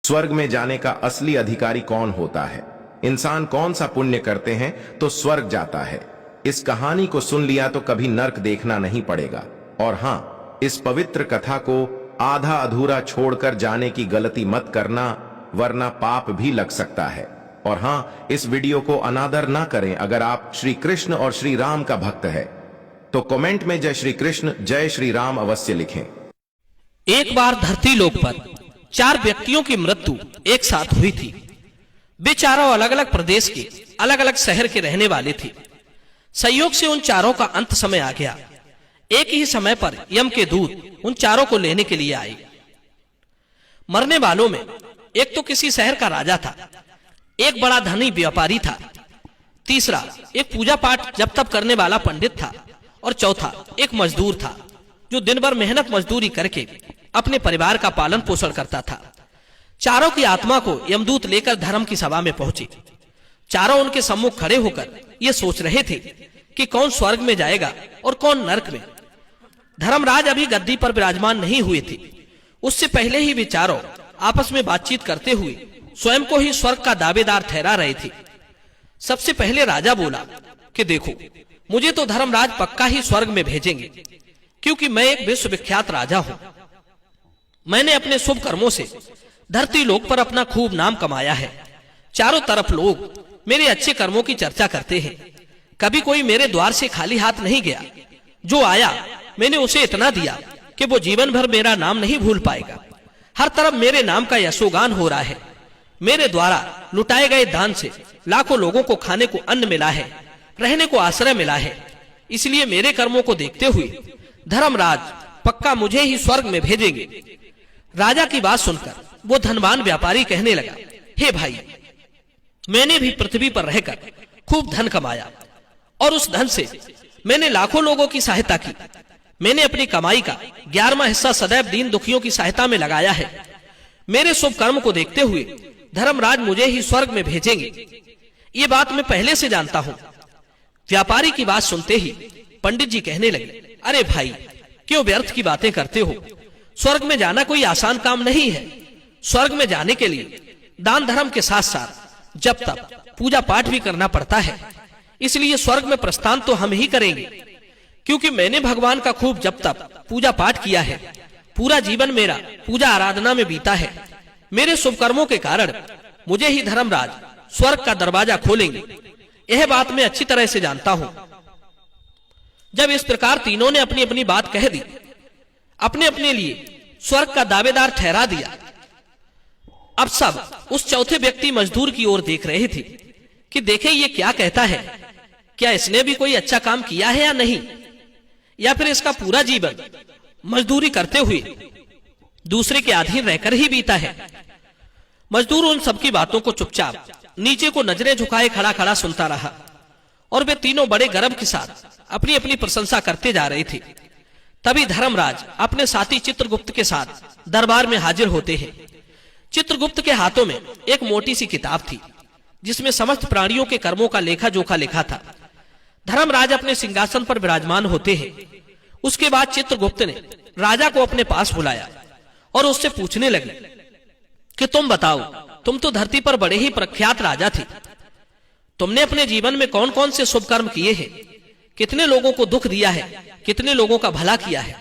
स्वर्ग में जाने का असली अधिकारी कौन होता है? इंसान कौन सा पुण्य करते हैं तो स्वर्ग जाता है? इस कहानी को सुन लिया तो कभी नर्क देखना नहीं पड़ेगा। और हाँ, इस पवित्र कथा को आधा अधूरा छोड़कर जाने की गलती मत करना, वरना पाप भी लग सकता है। और हाँ, इस वीडियो को अनादर ना करें। अगर आप श्री कृष्ण और श्री राम का भक्त है तो कमेंट में जय श्री कृष्ण जय श्री राम अवश्य लिखें। एक बार धरती लोक पर 4 व्यक्तियों की मृत्यु एक साथ हुई थी। वे चारों अलग अलग प्रदेश के अलग अलग शहर के रहने वाले थे। संयोग से उन चारों का अंत समय आ गया। एक ही समय पर यम के दूत उन चारों को लेने के लिए आए। मरने वालों में एक तो किसी शहर का राजा था, एक बड़ा धनी व्यापारी था, तीसरा एक पूजा पाठ जप तप करने वाला पंडित था, और चौथा एक मजदूर था जो दिन भर मेहनत मजदूरी करके अपने परिवार का पालन पोषण करता था। चारों की आत्मा को यमदूत लेकर धर्म की सभा में पहुंचे। चारों उनके सम्मुख खड़े होकर ये सोच रहे थे कि कौन स्वर्ग में जाएगा और कौन नरक में। धर्मराज अभी गद्दी पर विराजमान नहीं हुए थे। उससे पहले ही वे चारों आपस में बातचीत करते हुए स्वयं को ही स्वर्ग का दावेदार ठहरा रहे थे। सबसे पहले राजा बोला कि देखो, मुझे तो धर्मराज पक्का ही स्वर्ग में भेजेंगे, क्योंकि मैं एक विश्वविख्यात राजा हूं। मैंने अपने शुभ कर्मों से धरती लोक पर अपना खूब नाम कमाया है। चारों तरफ लोग मेरे अच्छे कर्मों की चर्चा करते हैं। कभी कोई मेरे द्वार से खाली हाथ नहीं गया। जो आया मैंने उसे इतना दिया कि वो जीवन भर मेरा नाम नहीं भूल पाएगा। हर तरफ मेरे नाम का यशोगान हो रहा है। मेरे द्वारा लुटाए गए दान से लाखों लोगों को खाने को अन्न मिला है, रहने को आश्रय मिला है। इसलिए मेरे कर्मों को देखते हुए धर्मराज पक्का मुझे ही स्वर्ग में भेजेंगे। राजा की बात सुनकर वो धनवान व्यापारी कहने लगा, हे भाई, मैंने भी पृथ्वी पर रहकर खूब धन कमाया और उस धन से मैंने लाखों लोगों की सहायता की। मैंने अपनी कमाई का 11वां हिस्सा सदैव दीन दुखियों की सहायता में लगाया है। मेरे शुभ कर्म को देखते हुए धर्मराज मुझे ही स्वर्ग में भेजेंगे। ये बात मैं पहले से जानता हूं। व्यापारी की बात सुनते ही पंडित जी कहने लगे, अरे भाई, क्यों व्यर्थ की बातें करते हो? स्वर्ग में जाना कोई आसान काम नहीं है। स्वर्ग में जाने के लिए दान धर्म के साथ साथ जप तप पूजा पाठ भी करना पड़ता है। इसलिए स्वर्ग में प्रस्थान तो हम ही करेंगे, क्योंकि मैंने भगवान का खूब जप तप पूजा पाठ किया है। पूरा जीवन मेरा पूजा आराधना में बीता है। मेरे शुभ कर्मों के कारण मुझे ही धर्मराज स्वर्ग का दरवाजा खोलेंगे। यह बात मैं अच्छी तरह से जानता हूं। जब इस प्रकार तीनों ने अपनी अपनी बात कह दी, अपने अपने लिए स्वर्ग का दावेदार ठहरा दिया, अब सब उस चौथे व्यक्ति मजदूर की ओर देख रहे थे कि देखे ये क्या कहता है। क्या इसने भी कोई अच्छा काम किया है या नहीं, या फिर इसका पूरा जीवन मजदूरी करते हुए दूसरे के अधीन रहकर ही बीता है। मजदूर उन सबकी बातों को चुपचाप नीचे को नजरें झुकाए खड़ा खड़ा सुनता रहा, और वे तीनों बड़े गर्व के साथ अपनी अपनी प्रशंसा करते जा रहे थे। तभी धर्मराज अपने साथी चित्रगुप्त के साथ दरबार में हाजिर होते हैं। चित्रगुप्त के हाथों में एक मोटी सी किताब थी, जिसमें समस्त प्राणियों के कर्मों का लेखा जोखा लिखा था। धर्मराज अपने सिंहासन पर विराजमान होते हैं। उसके बाद चित्रगुप्त ने राजा को अपने पास बुलाया और उससे पूछने लगे कि तुम बताओ, तुम तो धरती पर बड़े ही प्रख्यात राजा थे। तुमने अपने जीवन में कौन कौन से शुभ कर्म किए हैं? कितने लोगों को दुख दिया है, कितने लोगों का भला किया है?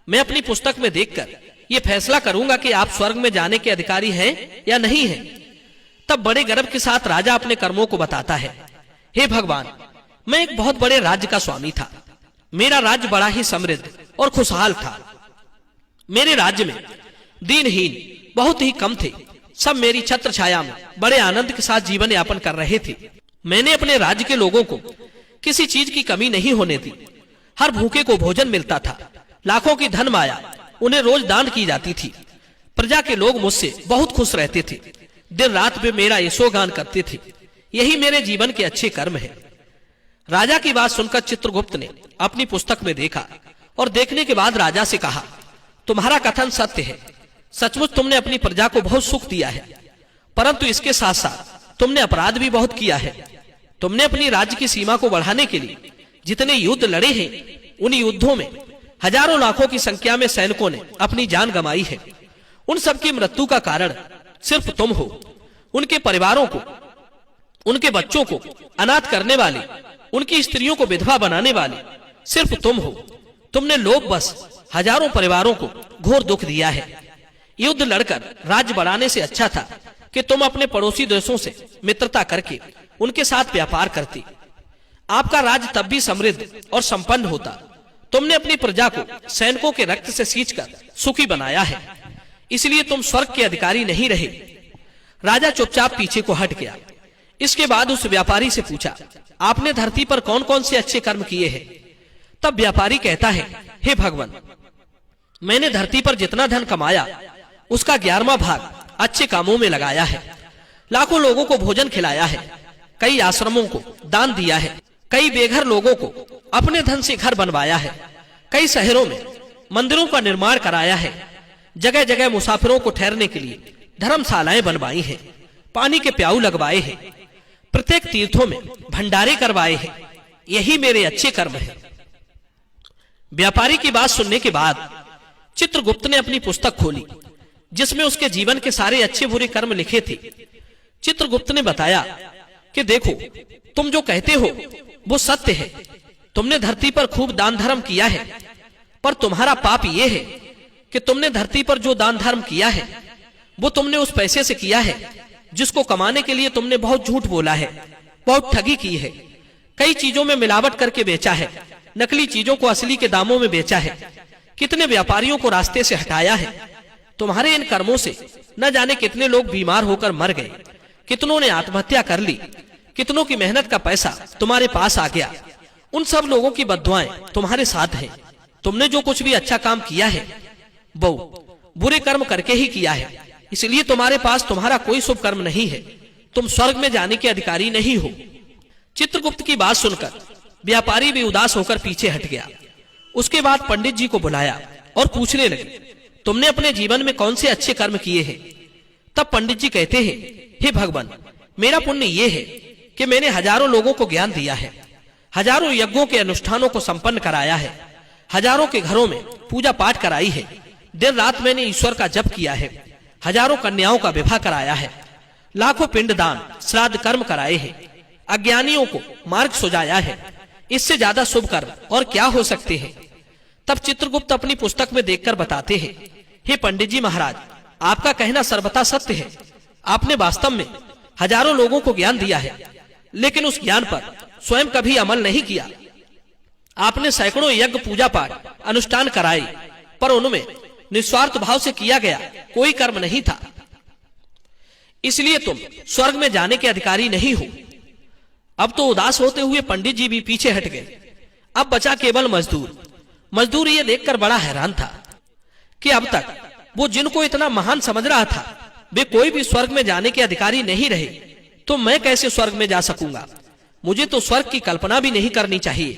मैं अपनी पुस्तक में देखकर ये फैसला करूंगा कि आप स्वर्ग में जाने के अधिकारी हैं या नहीं हैं। तब बड़े गर्व के साथ राजा अपने कर्मों को बताता है, हे भगवान, मैं एक बहुत बड़े राज्य का स्वामी था। मेरा राज्य बड़ा ही समृद्ध और खुशहाल था। मेरे राज्य में दीनहीन बहुत ही कम थे। सब मेरी छत्र छाया में बड़े आनंद के साथ जीवन यापन कर रहे थे। मैंने अपने राज्य के लोगों को किसी चीज की कमी नहीं होने दी। हर भूखे को भोजन मिलता था। लाखों की धन माया उन्हें रोज दान की जाती थी। प्रजा के लोग मुझसे बहुत खुश रहते थे। दिन रात वे मेरा यशोगान करते थे। यही मेरे जीवन के अच्छे कर्म है। राजा की बात सुनकर चित्रगुप्त ने अपनी पुस्तक में देखा और देखने के बाद राजा से कहा, तुम्हारा कथन सत्य है। सचमुच तुमने अपनी प्रजा को बहुत सुख दिया है, परंतु इसके साथ साथ तुमने अपराध भी बहुत किया है। तुमने अपनी राज्य की सीमा को बढ़ाने के लिए जितने युद्ध लड़े हैं, उन युद्धों में हजारों लाखों की संख्या में सैनिकों ने अपनी जान गंवाई है। उन सबकी मृत्यु का कारण सिर्फ तुम हो। उनके परिवारों को, उनके बच्चों को अनाथ करने वाले, उनकी स्त्रियों को विधवा बनाने वाले सिर्फ तुम हो। तुमने लोभ बस हजारों परिवारों को घोर दुख दिया है। युद्ध लड़कर राज्य बढ़ाने से अच्छा था कि तुम अपने पड़ोसी देशों से मित्रता करके उनके साथ व्यापार करती। आपका राज्य तब भी समृद्ध और संपन्न होता। तुमने अपनी प्रजा को सैनिकों के रक्त से सींचकर सुखी बनाया है, इसलिए तुम स्वर्ग के अधिकारी नहीं रहे। राजा चुपचाप पीछे को हट गया। इसके बाद उस व्यापारी से पूछा, आपने धरती पर कौन कौन से अच्छे कर्म किए हैं? तब व्यापारी कहता है, हे भगवान, मैंने धरती पर जितना धन कमाया उसका 11वां भाग अच्छे कामों में लगाया है। लाखों लोगों को भोजन खिलाया है, कई आश्रमों को दान दिया है, कई बेघर लोगों को अपने धन से घर बनवाया है, कई शहरों में मंदिरों का निर्माण कराया है, जगह जगह मुसाफिरों को ठहरने के लिए धर्मशालाएं बनवाई हैं, पानी के प्याऊ लगवाए हैं, प्रत्येक तीर्थों में भंडारे करवाए हैं। यही मेरे अच्छे कर्म हैं। व्यापारी की बात सुनने के बाद चित्रगुप्त ने अपनी पुस्तक खोली, जिसमें उसके जीवन के सारे अच्छे बुरे कर्म लिखे थे। चित्रगुप्त ने बताया कि देखो, तुम जो कहते हो वो सत्य है। तुमने धरती पर खूब दान धर्म किया है, पर तुम्हारा पाप ये है कि तुमने धरती पर जो दान धर्म किया है वो तुमने उस पैसे से किया है जिसको कमाने के लिए तुमने बहुत झूठ बोला है, बहुत ठगी की है, कई चीजों में मिलावट करके बेचा है, नकली चीजों को असली के दामों में बेचा है, कितने व्यापारियों को रास्ते से हटाया है। तुम्हारे इन कर्मों से न जाने कितने लोग बीमार होकर मर गए, कितनों ने आत्महत्या कर ली, कितनों की मेहनत का पैसा तुम्हारे पास आ गया। उन सब लोगों की बद्दुआएं तुम्हारे साथ हैं। तुमने जो कुछ भी अच्छा काम किया है वो बुरे कर्म करके ही किया है, इसलिए तुम्हारे पास तुम्हारा कोई शुभ कर्म नहीं है। तुम स्वर्ग में जाने के अधिकारी नहीं हो। चित्रगुप्त की बात सुनकर व्यापारी भी उदास होकर पीछे हट गया। उसके बाद पंडित जी को बुलाया और पूछने लगे, तुमने अपने जीवन में कौन से अच्छे कर्म किए हैं? तब पंडित जी कहते हैं, हे भगवान, मेरा पुण्य ये है कि मैंने हजारों लोगों को ज्ञान दिया है, हजारों यज्ञों के अनुष्ठानों को संपन्न कराया है, हजारों के घरों में पूजा पाठ कराई है, दिन रात मैंने ईश्वर का जप किया है, हजारों कन्याओं का विवाह कराया है, लाखों पिंडदान श्राद्ध कर्म कराए हैं, अज्ञानियों को मार्ग सुझाया है। इससे ज्यादा शुभ कर्म और क्या हो सकते हैं? तब चित्रगुप्त अपनी पुस्तक में देखकर बताते हैं, हे पंडित जी महाराज, आपका कहना सर्वथा सत्य है। आपने वास्तव में हजारों लोगों को ज्ञान दिया है, लेकिन उस ज्ञान पर स्वयं कभी अमल नहीं किया। आपने सैकड़ों यज्ञ पूजा पाठ अनुष्ठान कराए, पर उनमें निस्वार्थ भाव से किया गया कोई कर्म नहीं था। इसलिए तुम स्वर्ग में जाने के अधिकारी नहीं हो। अब तो उदास होते हुए पंडित जी भी पीछे हट गए। अब बचा केवल मजदूर। मजदूर ये देखकर बड़ा हैरान था कि अब तक वो जिनको इतना महान समझ रहा था वे कोई भी स्वर्ग में जाने के अधिकारी नहीं रहे, तो मैं कैसे स्वर्ग में जा सकूंगा? मुझे तो स्वर्ग की कल्पना भी नहीं करनी चाहिए,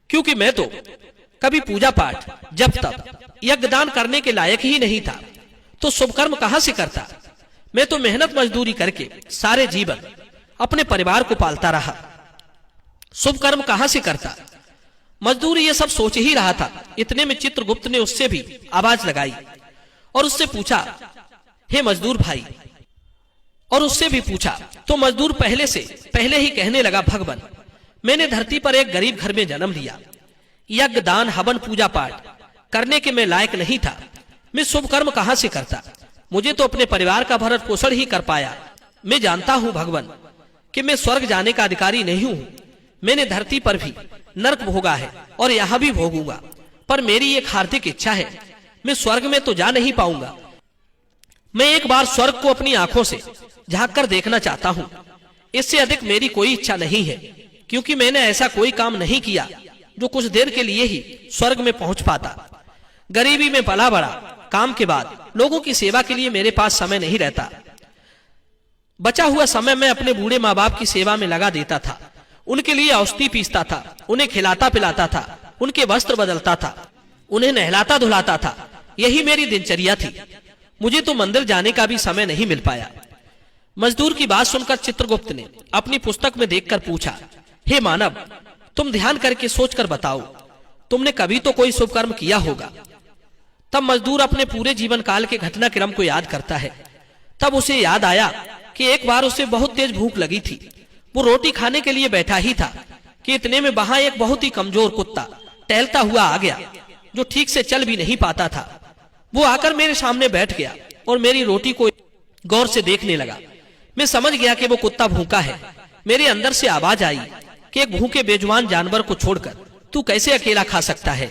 क्योंकि मैं तो कभी पूजा पाठ जब तब यज्ञदान करने के लायक ही नहीं था, तो शुभ कर्म कहां से करता? मैं तो मेहनत मजदूरी करके सारे जीवन अपने परिवार को पालता रहा, शुभ कर्म कहां से करता? मजदूर ये सब सोच ही रहा था। इतने में चित्रगुप्त ने उससे भी आवाज लगाई और उससे पूछा, हे मजदूर भाई, और उससे भी पूछा। तो मजदूर पहले ही कहने लगा, भगवान, मैंने धरती पर एक गरीब घर में जन्म लिया। यज्ञ दान हवन पूजा पाठ करने के मैं लायक नहीं था। मैं शुभ कर्म कहां से करता? मुझे तो अपने परिवार का भरण पोषण ही कर पाया। मैं जानता हूं भगवान कि मैं स्वर्ग जाने का अधिकारी नहीं हूं। मैंने धरती पर भी नरक भोगा है और यहां भी भोगूंगा, पर मेरी एक हार्दिक इच्छा है, मैं स्वर्ग में तो जा नहीं पाऊंगा। मैं एक बार स्वर्ग को अपनी आंखों से झांक कर देखना चाहता हूं। इससे अधिक मेरी कोई इच्छा नहीं है, क्योंकि मैंने ऐसा कोई काम नहीं किया जो कुछ देर के लिए ही स्वर्ग में पहुंच पाता। गरीबी में पला बड़ा, काम के बाद लोगों की सेवा के लिए मेरे पास समय नहीं रहता। बचा हुआ समय मैं अपने बूढ़े माँ बाप की सेवा में लगा देता था। उनके लिए औषधि पीसता था, उन्हें खिलाता पिलाता था, उनके वस्त्र बदलता था, उन्हें नहलाता धुलाता था। यही मेरी दिनचर्या थी। मुझे तो मंदिर जाने का भी समय नहीं मिल पाया। मजदूर की बात सुनकर चित्रगुप्त ने अपनी पुस्तक में देखकर पूछा, हे मानव, तुम ध्यान करके सोचकर बताओ, तुमने कभी तो कोई शुभ कर्म किया होगा। तब मजदूर अपने पूरे जीवन काल के घटनाक्रम को याद करता है। तब उसे याद आया कि एक बार उसे बहुत तेज भूख लगी थी। वो रोटी खाने के लिए बैठा ही था कि इतने में वहां एक बहुत ही कमजोर कुत्ता टहलता हुआ आ गया, जो ठीक से चल भी नहीं पाता था। वो आकर मेरे सामने बैठ गया और मेरी रोटी को गौर से देखने लगा। मैं समझ गया कि वो कुत्ता भूखा है। मेरे अंदर से आवाज आई कि एक भूखे बेजुबान जानवर को छोड़कर तू कैसे अकेला खा सकता है।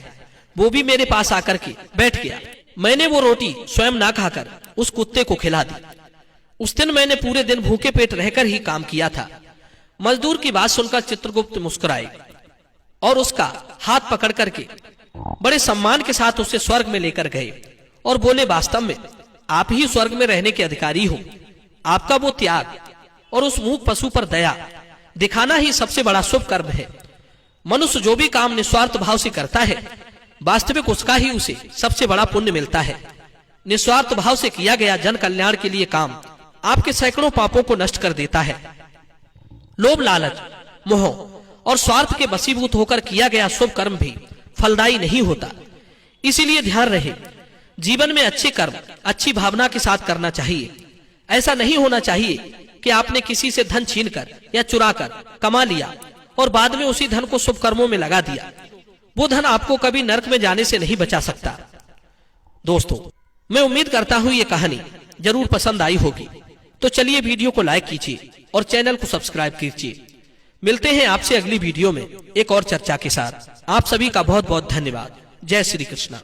वो भी मेरे पास आकर के बैठ गया। मैंने वो रोटी स्वयं ना खाकर उस कुत्ते को खिला दी। उस दिन मैंने पूरे दिन भूखे पेट रहकर ही काम किया था। मजदूर की बात सुनकर चित्रगुप्त मुस्कुराए और उसका हाथ पकड़ करके बड़े सम्मान के साथ उसे स्वर्ग में लेकर गए और बोले, वास्तव में आप ही स्वर्ग में रहने के अधिकारी हो। आपका वो त्याग और उस मूक पशु पर दया दिखाना ही सबसे बड़ा शुभ कर्म है। मनुष्य जो भी काम निस्वार्थ भाव से करता है, वास्तविक उसका ही उसे सबसे बड़ा पुण्य मिलता है। निस्वार्थ भाव से किया गया जन कल्याण के लिए काम आपके सैकड़ों पापों को नष्ट कर देता है। लोभ, लालच, मोह और स्वार्थ के वशीभूत होकर किया गया शुभ कर्म भी फलदायी नहीं होता। इसीलिए ध्यान रहे, जीवन में अच्छे कर्म अच्छी भावना के साथ करना चाहिए। ऐसा नहीं होना चाहिए कि आपने किसी से धन छीनकर या चुराकर कमा लिया और बाद में उसी धन को शुभ कर्मों में लगा दिया। वो धन आपको कभी नरक में जाने से नहीं बचा सकता। दोस्तों, मैं उम्मीद करता हूं ये कहानी जरूर पसंद आई होगी। तो चलिए वीडियो को लाइक कीजिए और चैनल को सब्सक्राइब कीजिए। मिलते हैं आपसे अगली वीडियो में एक और चर्चा के साथ। आप सभी का बहुत बहुत धन्यवाद। जय श्री कृष्ण।